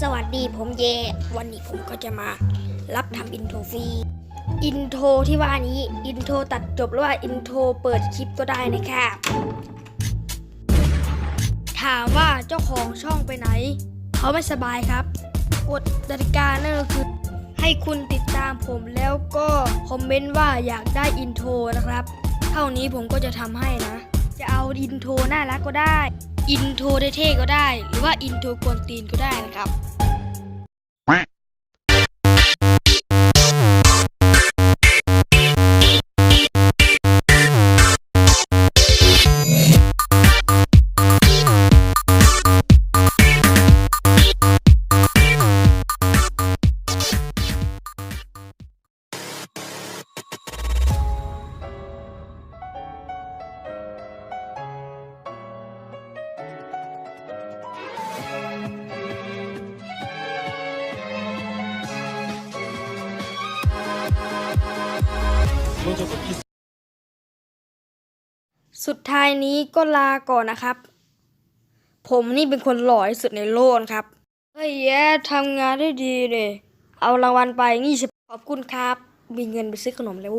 สวัสดีผมเยวันนี้ผมก็จะมารับทำอินโทรฟรีอินโทรที่ว่านี้อินโทรตัดจบหรือว่าอินโทรเปิดคลิปก็ได้นะครับถามว่าเจ้าของช่องไปไหนเขาไม่สบายครับกฎกติกานั่นก็คือให้คุณติดตามผมแล้วก็คอมเมนต์ว่าอยากได้อินโทรนะครับเท่านี้ผมก็จะทำให้นะจะเอาอินโทรน่ารักก็ได้อินโทรเท่ๆก็ได้หรือว่าอินโทรกวนตีนก็ได้นะครับสุดท้ายนี้ก็ลาก่อนนะครับผมนี่เป็นคนหล่อที่สุดในโลกครับเฮ้ยแย่ทำงานได้ดีเลยเอารางวัลไป20ขอบคุณครับมีเงินไปซื้อขนมแล้ว